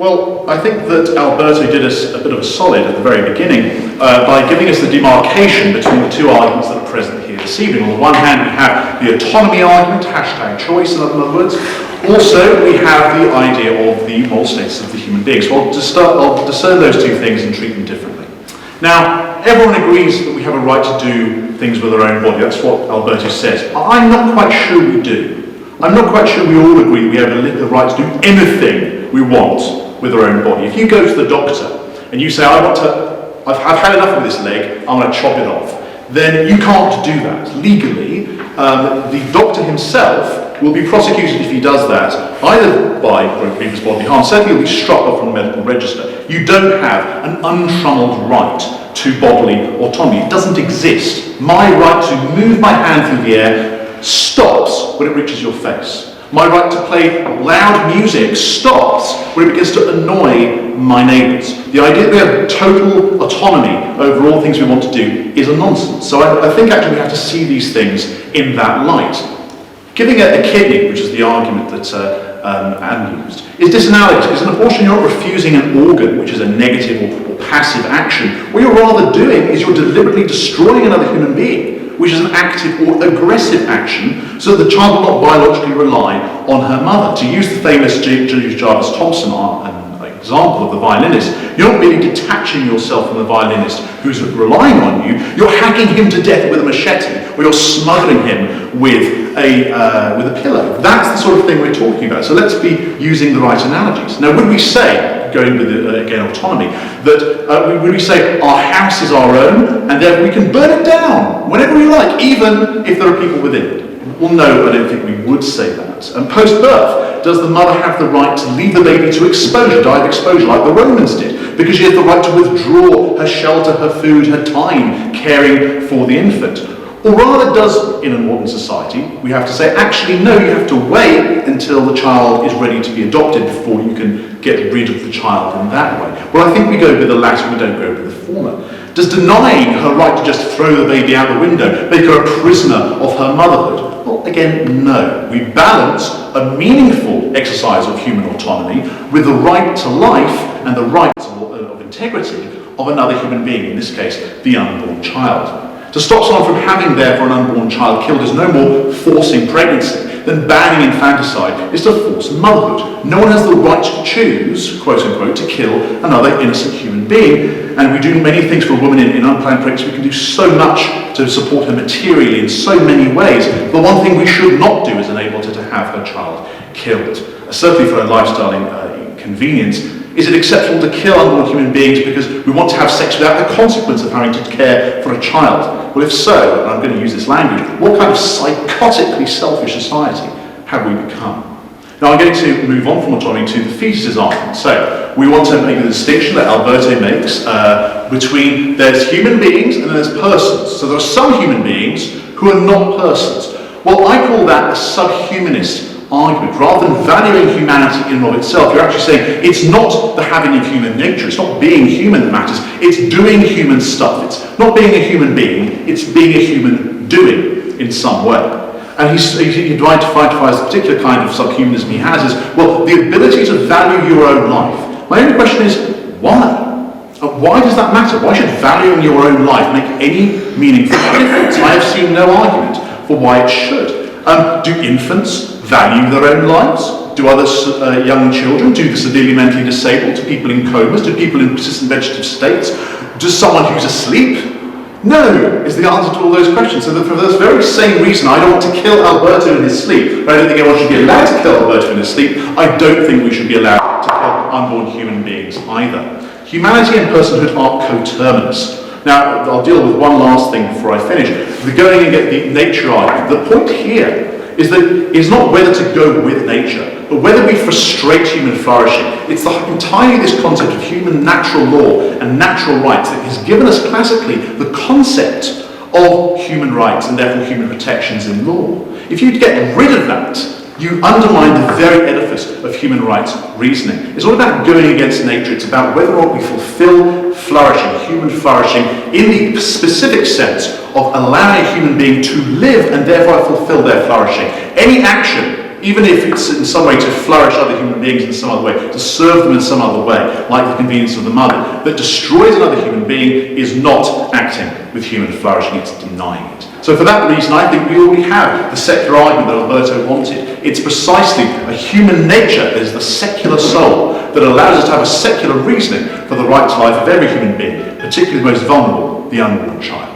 Well, I think that Alberto did us a bit of a solid at the very beginning by giving us the demarcation between the two arguments that are present here this evening. On the one hand, we have the autonomy argument, hashtag choice, in other words. Also, we have the idea of the moral status of the human being. So I'll discern those two things and treat them differently. Now, everyone agrees that we have a right to do things with our own body. That's what Alberto says. I'm not quite sure we do. I'm not quite sure we all agree we have the right to do anything we want with our own body. If you go to the doctor and you say, I've had enough of this leg, I'm going to chop it off, then you can't do that. Legally, the doctor himself will be prosecuted if he does that, either by grievous bodily harm, certainly he'll be struck off from the medical register. You don't have an untrammeled right to bodily autonomy. It doesn't exist. My right to move my hand through the air stops when it reaches your face. My right to play loud music stops when it begins to annoy my neighbours. The idea that we have total autonomy over all things we want to do is a nonsense. So I think actually we have to see these things in that light. Giving a kidney, which is the argument that Anne used, is disanalogous, because in abortion you're not refusing an organ, which is a negative or passive action. What you're rather doing is you're deliberately destroying another human being, which is an active or aggressive action, so that the child will not biologically rely on her mother. To use the famous Julius Jarvis Thompson example of the violinist, you're not merely detaching yourself from the violinist who's relying on you, you're hacking him to death with a machete, or you're smothering him with a pillow. That's the sort of thing we're talking about. So let's be using the right analogies. Now, would we say, going with, again, autonomy, that would we say our house is our own, and therefore we can burn it down whenever we like, even if there are people within it? Well, no, I don't think we would say that. And post-birth, does the mother have the right to leave the baby to exposure, die of exposure, like the Romans did? Because she has the right to withdraw her shelter, her food, her time, caring for the infant. Or rather, does, in a modern society, we have to say, actually, no, you have to wait until the child is ready to be adopted before you can get rid of the child in that way? Well, I think we go with the latter, we don't go with the former. Does denying her right to just throw the baby out the window make her a prisoner of her motherhood? Well, again, no. We balance a meaningful exercise of human autonomy with the right to life and the right of integrity of another human being, in this case, the unborn child. To stop someone from having, therefore, an unborn child killed is no more forcing pregnancy than banning infanticide is to force motherhood. No one has the right to choose, quote-unquote, to kill another innocent human being. And we do many things for a woman in unplanned pregnancy. We can do so much to support her materially in so many ways. The one thing we should not do is enable her to have her child killed. Certainly for a lifestyle inconvenience, is it acceptable to kill unborn human beings because we want to have sex without the consequence of having to care for a child? Well, if so, and I'm going to use this language, what kind of psychotically selfish society have we become? Now I'm going to move on from autonomy to the fetus's argument. So we want to make the distinction that Alberto makes between there's human beings and then there's persons. So there are some human beings who are not persons. Well, I call that a subhumanist argument. Rather than valuing humanity in and of itself, you're actually saying it's not the having of human nature, it's not being human that matters, it's doing human stuff. It's not being a human being, it's being a human doing in some way. And he identifies the particular kind of subhumanism he has is, well, the ability to value your own life. My only question is, why? Why does that matter? Why should valuing your own life make any meaningful difference? I have seen no argument for why it should. Do infants value their own lives? Do other young children? Do the severely mentally disabled? Do people in comas? Do people in persistent vegetative states? Does someone who's asleep? No, is the answer to all those questions. So that for this very same reason, I don't want to kill Alberto in his sleep, but I don't think anyone should be allowed to kill Alberto in his sleep. I don't think we should be allowed to kill unborn human beings either. Humanity and personhood are coterminous. Now, I'll deal with one last thing before I finish. The going and get the nature argument. The point here is that it's not whether to go with nature, but whether we frustrate human flourishing. It's entirely this concept of human natural law and natural rights that has given us classically the concept of human rights and therefore human protections in law. If you get rid of that, you undermine the very edifice of human rights reasoning. It's not about going against nature, it's about whether or not we fulfill flourishing, human flourishing, in the specific sense of allowing a human being to live and therefore fulfill their flourishing. Any action even if it's in some way to flourish other human beings in some other way, to serve them in some other way, like the convenience of the mother, that destroys another human being is not acting with human flourishing, it's denying it. So for that reason, I think we already have the secular argument that Alberto wanted. It's precisely a human nature that is the secular soul that allows us to have a secular reasoning for the right to life of every human being, particularly the most vulnerable, the unborn child.